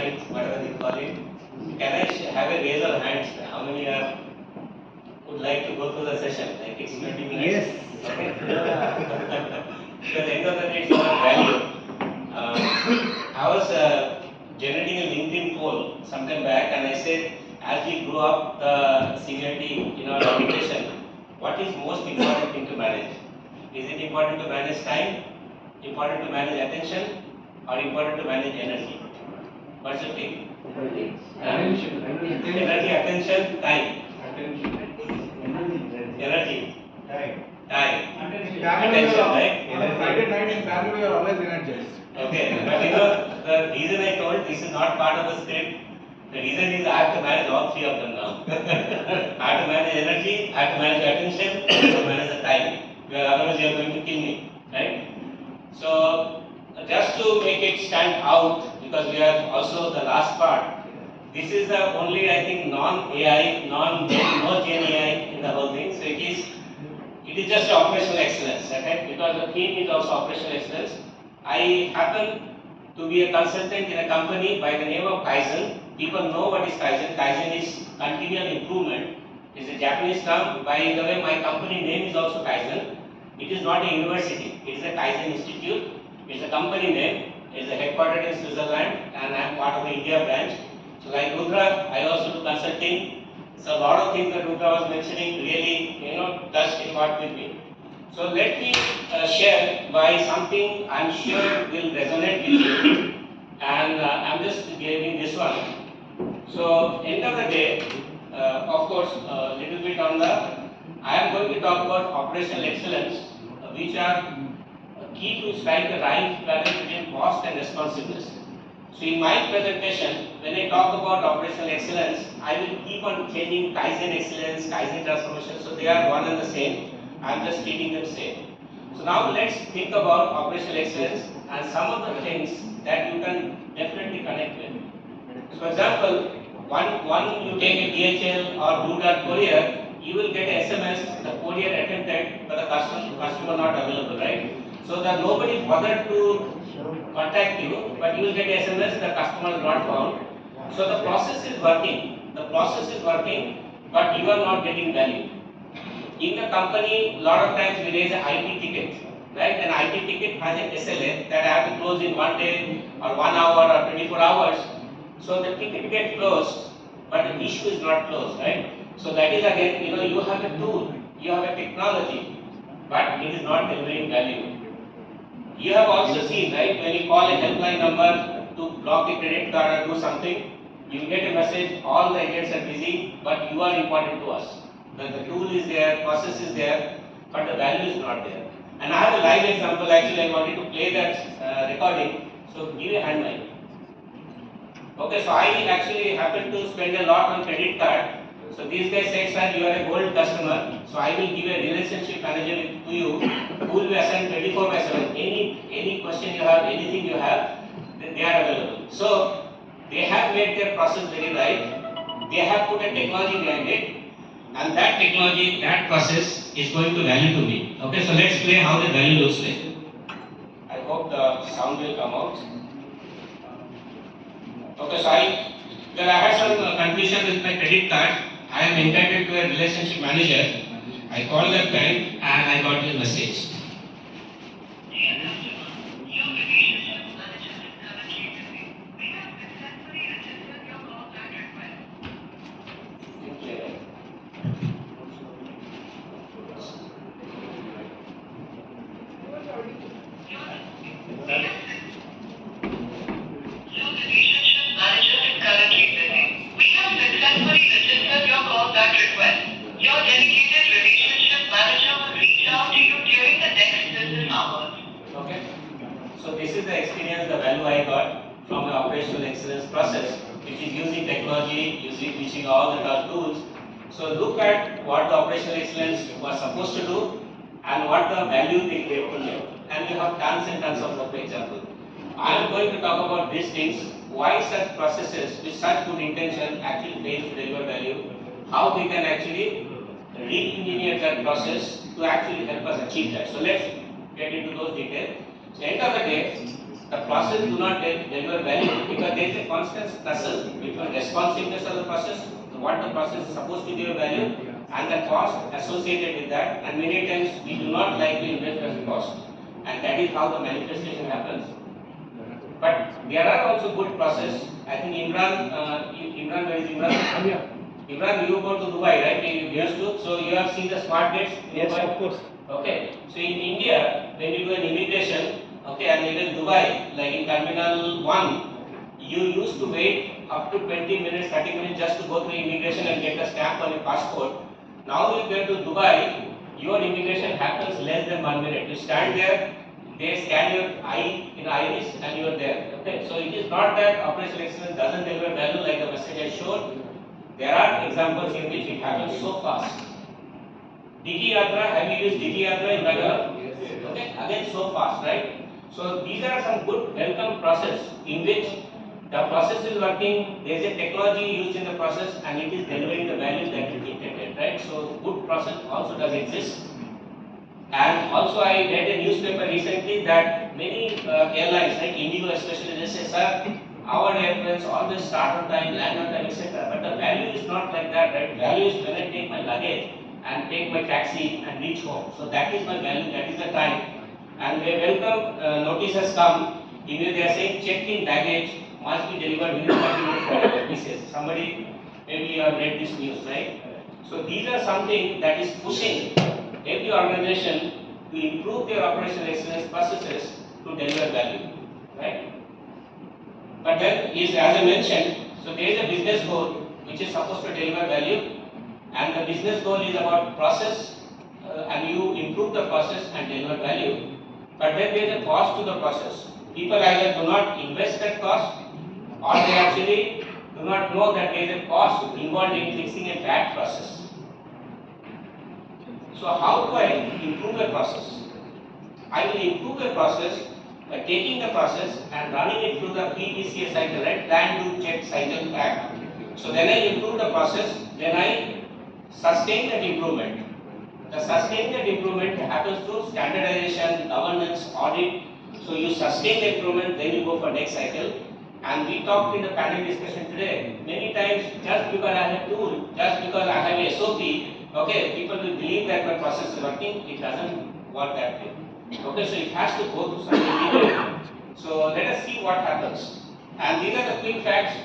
night, whatever they call it. Can I have a raise of hands? How many would like to go through the session? Like it's 20 minutes. Yes. Okay. Because at the end of the day, it's not value. I was generating a LinkedIn poll sometime back, and I said, as we grow up the seniority in our organization, what is most important thing to manage? Is it important to manage time, important to manage attention, or important to manage energy? What's your take? Attention. Energy, attention, time. Energy. Time. Attention, right? Friday night in Bangalore, you are always energized. Okay, but the reason I told this is not part of the script. The reason is I have to manage all three of them now. I have to manage energy, I have to manage attention, I have to manage the time. Because otherwise you are going to kill me, right? So just to make it stand out, because we are also the last part. This is the only, I think, non-AI, no Gen AI in the whole thing. So it is just operational excellence, okay? Because the theme is also operational excellence. I happen to be a consultant in a company by the name of Kaizen. People know what is Kaizen. Kaizen is continual improvement. It's a Japanese term. By the way, my company name is also Kaizen. It is not a university. It is a Kaizen Institute. It's a company name. It's headquartered in Switzerland, and I am part of the India branch. So like Rudra, I also do consulting. So a lot of things that Rudra was mentioning really, touched a lot with me. So let me share why something I'm sure will resonate with you, and I'm just giving this one. So end of the day, of course, a little bit on I am going to talk about operational excellence, which are key to strike the right balance between cost and responsiveness. So in my presentation, when I talk about operational excellence, I will keep on changing Kaizen excellence, Kaizen transformation, so they are one and the same. I am just keeping them same. So now let's think about operational excellence and some of the things that you can definitely connect with. So for example, one you take a DHL or Blue Dart courier, you will get an SMS, the courier attempted, but the customer not available, right? So that nobody bothered to contact you, but you will get SMS, the customer is not found. So the process is working. The process is working, but you are not getting value. In the company, a lot of times we raise an IT ticket, right? An IT ticket has an SLA that I have to close in 1 day or 1 hour or 24 hours. So the ticket gets closed, but the issue is not closed, right? So that is again, you have a tool, you have a technology, but it is not delivering value. You have also seen, right, when you call a helpline number to block a credit card or do something, you get a message, all the agents are busy, but you are important to us. The tool is there, process is there, but the value is not there. And I have a live example, actually I wanted to play that recording, so give a hand mic. Okay, so I actually happen to spend a lot on credit card. So these guys said, sir, you are a gold customer, so I will give a relationship manager to you who will be assigned 24/7. Any question you have, anything you have, then they are available. So they have made their process very right. They have put a technology behind it, and that technology, that process is going to value to me. Okay, so let's play how the value looks like. I hope the sound will come out. Okay, so because I had some confusion with my credit card, I am entitled to a relationship manager. I called that time and I got this message. Dear customer, your relationship manager is currently busy. We have successfully registered your callback request. Your relationship manager is currently busy. We have successfully registered your callback request. Your dedicated relationship manager will reach out to you during the next business hours. Okay. So this is the experience, the value I got from the operational excellence process, which is using technology, using all the tools. So look at what the operational excellence was supposed to do and what the value they gave to you. And you have tons and tons of examples. I am going to talk about these things, why such processes with such good intention actually fail to deliver value, how we can actually re-engineer that process to actually help us achieve that. So let's get into those details. So end of the day, the process do not deliver value because there is a constant tussle between responsiveness of the process, what the process is supposed to give value, and the cost associated with that. And many times we do not like to invest as cost, and that is how the manifestation happens. But there are also good process. I think Imran, where is Imran? Imran, you go to Dubai, right? You used to. So you have seen the smart gates in Yes, Dubai? of course. Okay. So in India, when you do an immigration, okay, and even Dubai, like in Terminal 1, you used to wait up to 20 minutes, 30 minutes just to go through immigration and get a stamp on your passport. Now you get to Dubai, your immigration happens less than 1 minute. You stand there, they scan your eye in iris and you are there. Okay, so it is not that operational excellence doesn't deliver value like the message I showed. There are examples in which it happens so fast. Digi Yatra, have you used Digi Yatra in Bangalore? Yes. Okay, again so fast, right? So these are some good welcome process in which the process is working, there is a technology used in the process and it is delivering the value that it intended, right? So good process also does exist. And also I read a newspaper recently that many airlines, like Indigo especially, they say, sir, our airplanes always start on time, land on time, etc. But the value is not like that, right? Value is when I take my luggage and take my taxi and reach home. So that is my value, that is the time. And the welcome notice has come, in which they are saying checked-in baggage must be delivered within 30 minutes for your pieces. Somebody, maybe you have read this news, right? So these are something that is pushing every organization to improve their operational excellence processes to deliver value, right? But then, as I mentioned, so there is a business goal which is supposed to deliver value, and the business goal is about process, and you improve the process and deliver value. But then there is a cost to the process. People either do not invest that cost, or they actually do not know that there is a cost involved in fixing a bad process. So how do I improve a process? I will improve a process by taking the process and running it through the PDCA cycle, right? Plan, do, check, cycle, back. So then I improve the process, then I sustain that improvement. The sustain that improvement happens through standardization, governance, audit. So you sustain the improvement, then you go for next cycle. And we talked in the panel discussion today, many times just because I have a tool, just because I have a SOP, okay, people will believe that my process is working, it doesn't work that way. Okay, so it has to go through something detailed. So let us see what happens. And these are the quick facts.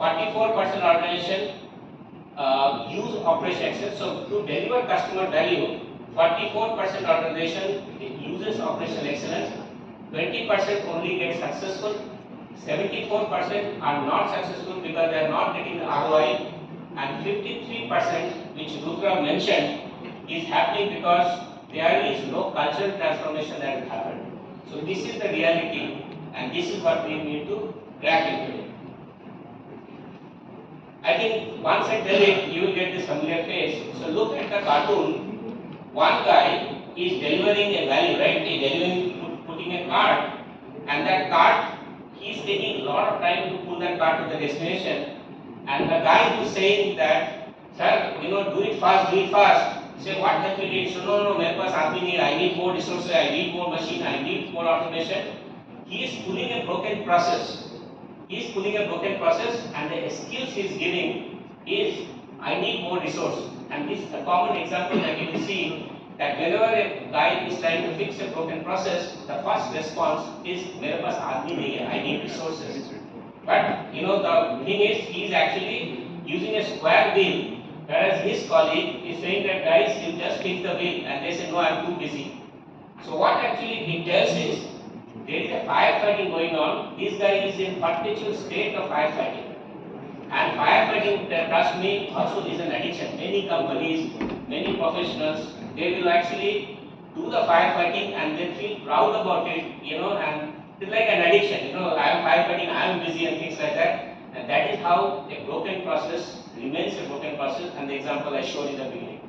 44% organization use operation excellence. So to deliver customer value, 44% organization uses operational excellence. 20% only get successful. 74% are not successful because they are not getting the ROI. And 53%, which Rudra mentioned, is happening because there is no cultural transformation that has happened. So this is the reality, and this is what we need to crack into. I think once I tell it, you will get this familiar face. So look at the cartoon. One guy is delivering a value, right? He is delivering, putting a cart, and that cart, he is taking a lot of time to pull that cart to the destination. And the guy who is saying that, sir, do it fast, do it fast. Say, what have you did? So, no, मेरे पास आदमी नहीं, I need more resources, I need more machine, I need more automation. He is pulling a broken process. He is pulling a broken process, and the excuse he is giving is, I need more resource. And this is a common example that you will see, that whenever a guy is trying to fix a broken process, the first response is, मेरे पास आदमी नहीं है, I need resources. But the thing is, he is actually using a square wheel, whereas his colleague is saying that, guys, you just fix the wheel, and they say, no, I am too busy. So what actually it tells is, there is a firefighting going on. This guy is in perpetual state of firefighting. And firefighting, trust me, also is an addiction. Many companies, many professionals, they will actually do the firefighting and then feel proud about it, and it's like an addiction. I am firefighting, I am busy and things like that. And that is how a broken process remains a broken process, and the example I showed in the beginning.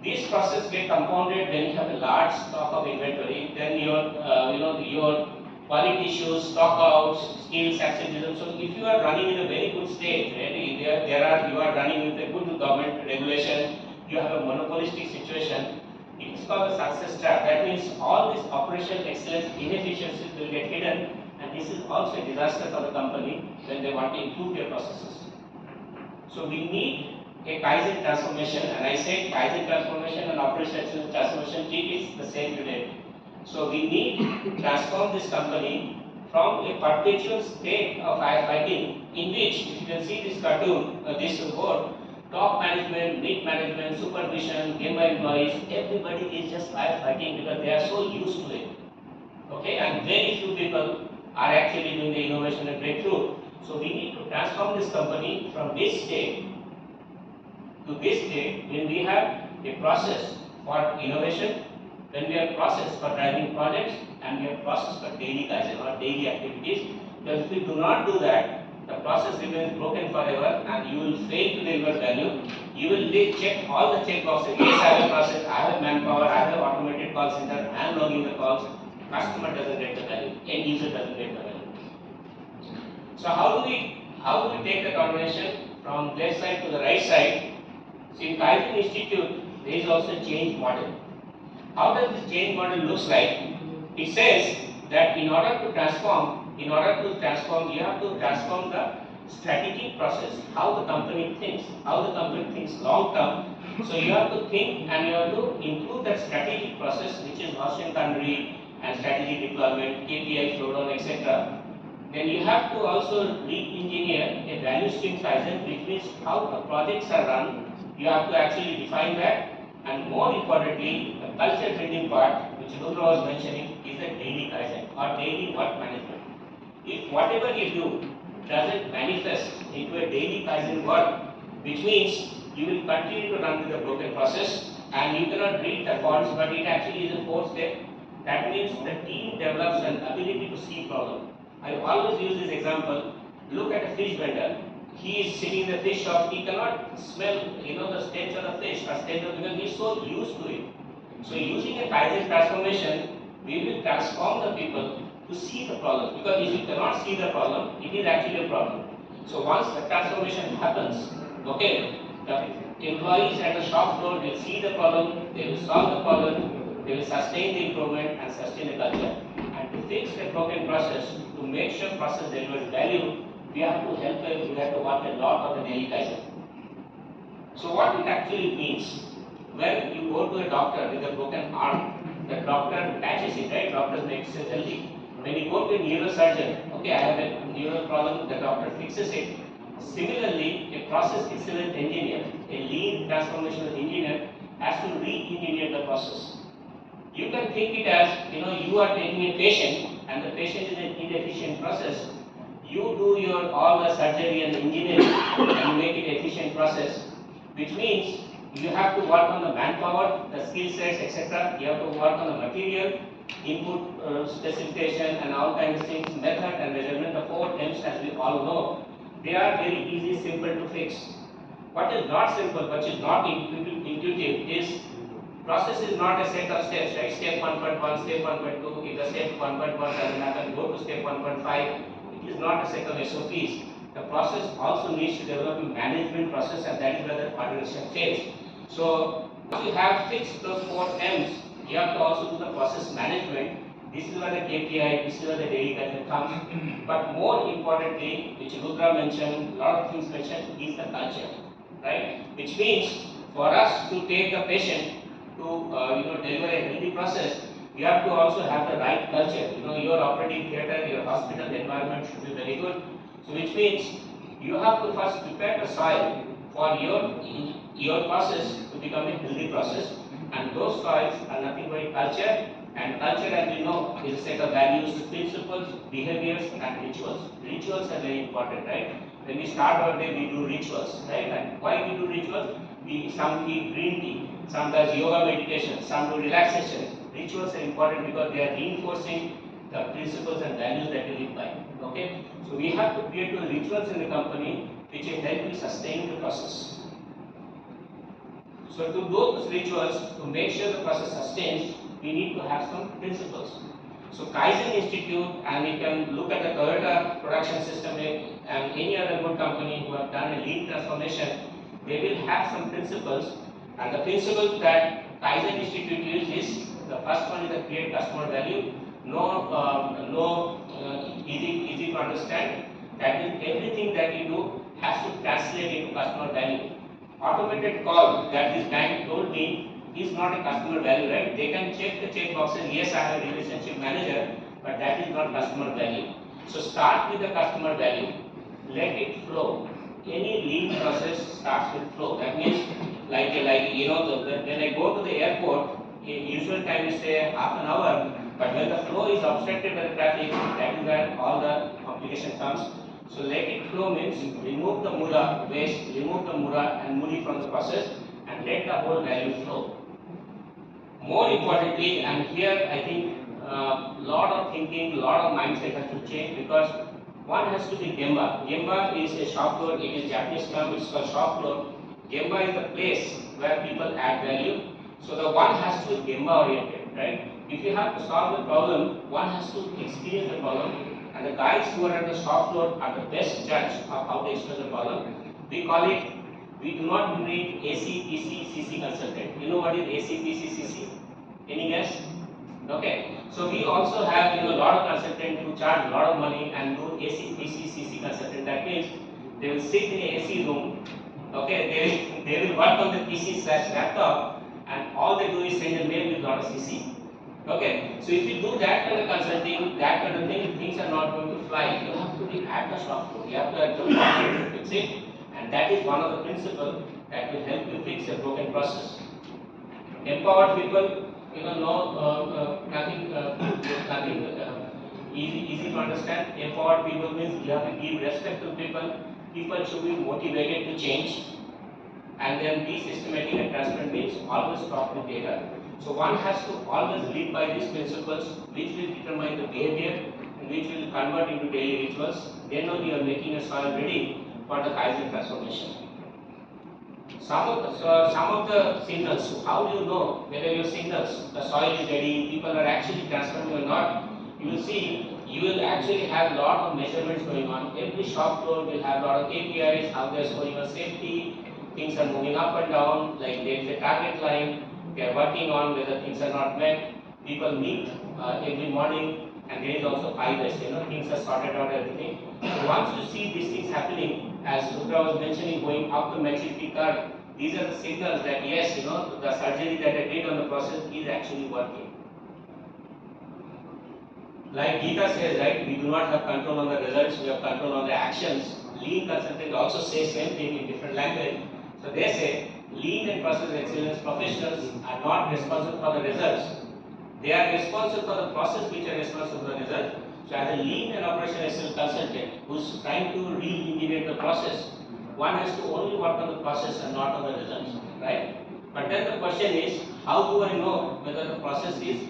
These processes get compounded when you have a large stock of inventory, then your quality issues, stock outs, skills, absenteeism. So if you are running in a very good state, really, you are running with a good government regulation, you have a monopolistic situation, it is called the success trap. That means all these operational excellence inefficiencies will get hidden, and this is also a disaster for the company when they want to improve their processes. So we need a Kaizen transformation, and I said Kaizen transformation and operational transformation treat is the same today. So we need to transform this company from a perpetual state of firefighting, in which, if you can see this cartoon, this board, top management, mid management, supervision, member employees, everybody is just firefighting because they are so used to it. Okay, and very few people are actually doing the innovation and breakthrough. So we need to transform this company from this state to this state when we have a process for innovation, when we have process for driving projects, and we have process for daily Kaizen or daily activities. Because if we do not do that, the process remains broken forever and you will fail to deliver value. You will check all the check boxes. Yes, I have a process, I have manpower, I have automated call center, I am logging the calls. Customer doesn't get the value, end user doesn't get the value. So how do we take the combination from left side to the right side? So in Kaizen Institute, there is also a change model. How does this change model looks like? It says that in order to transform, you have to transform the strategic process, how the company thinks long term. So you have to think and you have to improve that strategic process, which is Gaussian boundary and strategy deployment, KPI, slowdown, etc. Then you have to also re-engineer a value stream Kaizen, which means how the projects are run. You have to actually define that, and more importantly, the culture building part, which Rudra was mentioning, is the daily Kaizen or daily work management. If whatever you do doesn't manifest into a daily Kaizen work, which means you will continue to run with the broken process and you cannot read the faults, but it actually is a fourth step. That means the team develops an ability to see problem. I always use this example. Look at a fish vendor. He is sitting in the fish shop. He cannot smell, the stench of the fish or stench of because he is so used to it. So using a Kaizen transformation, we will transform the people to see the problem. Because if you cannot see the problem, it is actually a problem. So once the transformation happens, okay, the employees at the shop floor will see the problem, they will solve the problem, they will sustain the improvement and sustain the culture. And to fix the broken process, to make sure process delivers value, we have to help them, we have to work a lot on the daily Kaizen. So what it actually means, when you go to a doctor with a broken arm, the doctor patches it, right? Doctor makes it healthy. When you go to a neurosurgeon, okay, I have a neural problem, the doctor fixes it. Similarly, a process excellent engineer, a lean transformational engineer, has to re-engineer the process. You can think it as, you are taking a patient and the patient is an inefficient process. You do all the surgery and engineering and make it efficient process, which means you have to work on the manpower, the skill sets, etc. You have to work on the material, input specification and all kinds of things, method and measurement, the 4 M's as we all know. They are very easy, simple to fix. What is not simple, which is not intuitive, is process is not a set of steps, right? Step 1.1, step 1.2, if the step 1.1 doesn't happen, go to step 1.5. It is not a set of SOPs. The process also needs to develop a management process, and that is where the organization fails. So once you have fixed those 4 M's, you have to also do the process management. This is where the KPI, this is where the daily Kaizen comes. But more importantly, which Rudra mentioned, a lot of things mentioned, is the culture, right? Which means for us to take the patient to deliver a healthy process, you have to also have the right culture. Your operating theater, your hospital environment should be very good. So which means you have to first prepare the soil for your process to become a healthy process, and those soils are nothing but culture. And culture, as we know, is a set of values, principles, behaviors, and rituals. Rituals are very important, right? When we start our day, we do rituals, right? And why we do rituals? Some eat green tea, some does yoga meditation, some do relaxation. Rituals are important because they are reinforcing the principles and values that we live by. Okay? So we have to create those rituals in the company which will help you sustain the process. So to do those rituals, to make sure the process sustains, we need to have some principles. So Kaizen Institute, and you can look at the Toyota production system and any other good company who have done a lean transformation, they will have some principles. And the principles that Kaizen Institute uses is, the first one is the create customer value. No easy to understand. That is, everything that you do has to translate into customer value. Automated call that this bank told me is not a customer value, right? They can check the check boxes, yes, I have a relationship manager, but that is not customer value. So start with the customer value, let it flow. Any lean process starts with flow. That means, like you know, when I go to the airport, usual time is say half an hour, but when the flow is obstructed by the traffic, that is where all the complication comes. So let it flow means remove the mura, waste, remove the mura and muri from the process, and let the whole value flow. More importantly, and here I think lot of thinking, lot of mindset has to change, because one has to be Gemba. Gemba is a shop floor, it is Japanese term, it's called shop floor. Gemba is the place where people add value. So the one has to be Gemba oriented, right? If you have to solve the problem, one has to experience the problem, and the guys who are at the shop floor are the best judge of how to express the problem. We call it, we do not need ACPC CC consultant. You know what is ACPC CC? Any guess? Okay. So we also have a lot of consultants who charge a lot of money and do ACPC CC consultant. That means they will sit in a AC room. Okay, they will work on the PC/laptop, and all they do is send a mail with a lot of CC. Okay, so if you do that kind of consulting, that kind of thing, things are not going to fly. You have to be at the shop floor. You have to at the to fix it, and that is one of the principles that will help you fix a broken process. Empowered people, nothing easy to understand. Empowered people means you have to give respect to people. People should be motivated to change, and then be systematic and transparent means always talk with data. So one has to always live by these principles, which will determine the behavior and which will convert into daily rituals. Then only you are making a soil ready for the Kaizen transformation. Some of the signals, how do you know whether your signals, the soil is ready, people are actually transforming or not? You will see, you will actually have a lot of measurements going on. Every shop floor will have a lot of KPIs, how they are scoring on safety, things are moving up and down, like there is a target line, they are working on whether things are not met. People meet every morning, and there is also 5S, things are sorted out, everything. So once you see these things happening, as Rudra was mentioning, going up the maturity curve, these are the signals that yes, the surgery that I did on the process is actually working. Like Gita says, right, we do not have control on the results, we have control on the actions. Lean consultants also say same thing in different language. So they say, lean and process excellence professionals are not responsible for the results. They are responsible for the process which are responsible for the result. So as a lean and operational excellence consultant who's trying to re-engineer the process, one has to only work on the process and not on the results, right? But then the question is, how do I know whether the process is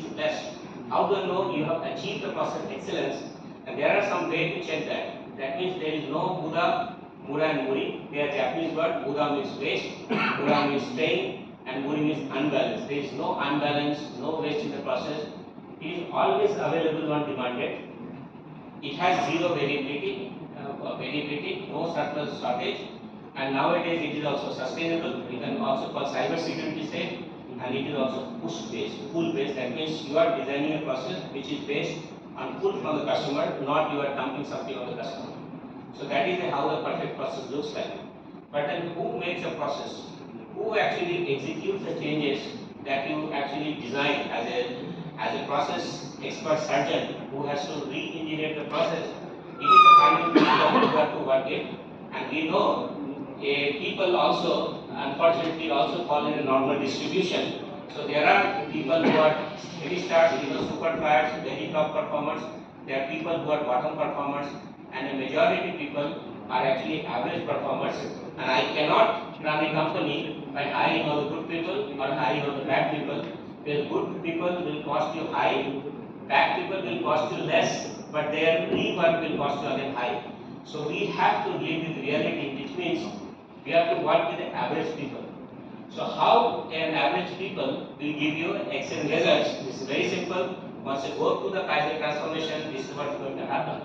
the best? How do I know you have achieved the process excellence? And there are some ways to check that. That means there is no Buddha, Mura and Muri. They are Japanese word. Buddha means waste, Mura means strain, and Muri means unbalance. There is no unbalance, no waste in the process. It is always available when demanded. It has zero variability, no surplus shortage, and nowadays it is also sustainable. We can also call cyber security safe, and it is also push based, pull based. That means you are designing a process which is based on pull from the customer, not you are dumping something on the customer. So that is how the perfect process looks like. But then who makes a process? Who actually executes the changes that you actually design as a process expert surgeon who has to re-engineer the process? It is the final people who have to work it. And we know people also, unfortunately, also fall in a normal distribution. So there are people who are heavy stars, super flyers, very top performers. There are people who are bottom performers, and a majority people are actually average performers. And I cannot run a company by hiring all the good people or hiring all the bad people. Because good people will cost you high, bad people will cost you less, but their rework will cost you again high. So we have to live with reality, which means we have to work with the average people. So how an average people will give you excellent results? This is very simple. Once you go through the Kaizen transformation, this is what is going to happen.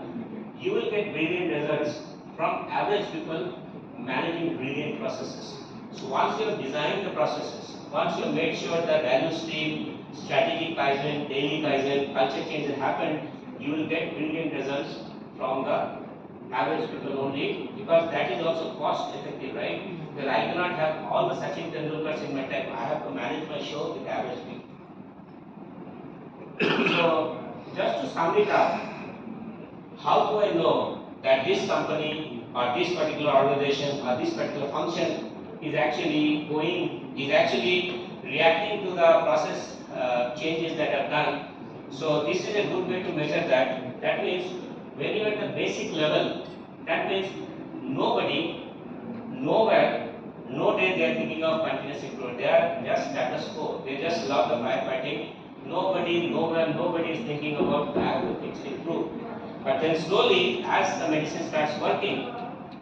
You will get brilliant results from average people managing brilliant processes. So once you have designed the processes, once you have made sure that value stream, strategic Kaizen, daily Kaizen, culture change has happened, you will get brilliant results from the average people only, because that is also cost effective, right? Because I cannot have all the Sachin Tendulkars in my time. I have to manage my show with average people. So, just to sum it up, how do I know that this company or this particular organization or this particular function is actually reacting to the process changes that I've done? So this is a good way to measure that. That means when you're at the basic level, that means nobody, nowhere, no day they are thinking of continuous improvement. They are just status quo. They just love the firefighting. Nobody, nowhere, nobody is thinking about how to things improve. But then slowly, as the medicine starts working,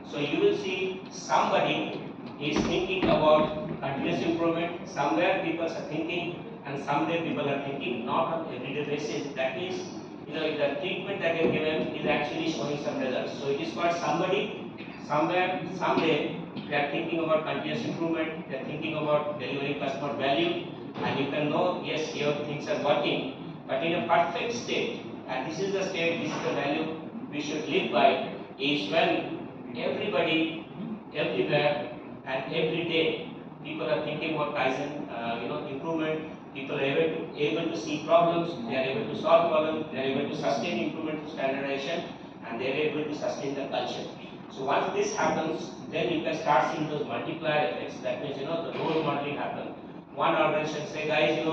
so you will see somebody is thinking about continuous improvement. Somewhere people are thinking, and someday people are thinking, not on everyday basis. That means, the treatment that you are given is actually showing some results. So it is called somebody, somewhere, someday, they are thinking about continuous improvement. They are thinking about delivering customer value, and you can know, yes, your things are working. But in a perfect state, and this is the state, this is the value we should live by, is when everybody, everywhere, and every day, people are thinking about Kaizen, improvement. People are able to see problems, they are able to solve problems, they are able to sustain improvement to standardization, and they are able to sustain the culture. So once this happens, then you can start seeing those multiplier effects. That means, the role modeling happens. One organization say, guys,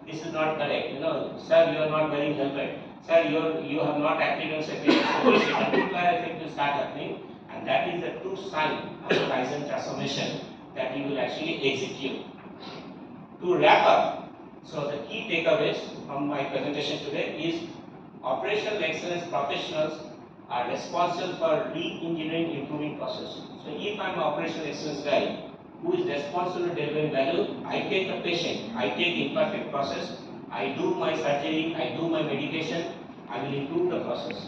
this is not correct. Sir, you are not very helpful. Sir, you have not acted on security. So this multiplier effect will start happening, and that is the true sign of the Kaizen transformation that you will actually execute. To wrap up, so the key takeaways from my presentation today is operational excellence professionals are responsible for re-engineering improving process. So if I'm an operational excellence guy who is responsible for delivering value, I take the patient, I take imperfect process, I do my surgery, I do my medication, I will improve the process.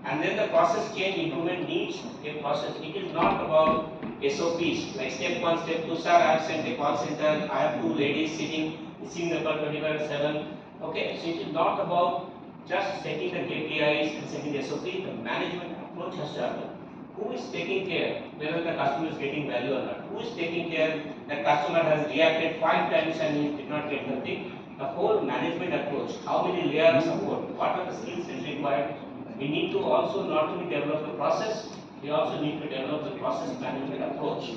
And then the process change improvement needs a process. It is not about SOPs, like step 1, step 2, sir, I have sent a call center, I have 2 ladies seeing the call 24/7. Okay, so it is not about just setting the KPIs and setting the SOP, the management approach has to happen. Who is taking care whether the customer is getting value or not? Who is taking care that customer has reacted 5 times and he did not get the thing? The whole management approach, how many layers of support, what are the skills that is required? We need to also not only develop the process, we also need to develop the process management approach.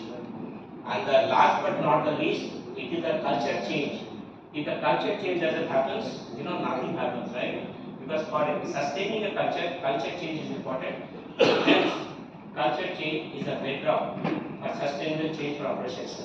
And the last but not the least, it is a culture change. If the culture change doesn't happen, nothing happens, right? Because for sustaining a culture change is important. Hence, culture change is a bedrock for sustainable change for operations.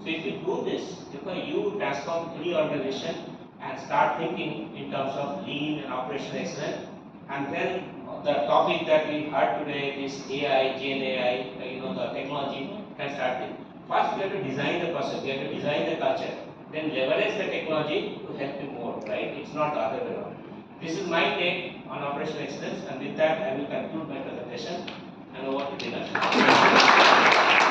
So if you do this, because you transform any organization and start thinking in terms of lean and operational excellence, and then the topic that we heard today is AI, Gen AI, the technology can start with. First, we have to design the process, we have to design the culture, then leverage the technology to help you more, right? It's not the other way around. This is my take on operational excellence, and with that, I will conclude my presentation and over to Dinesh.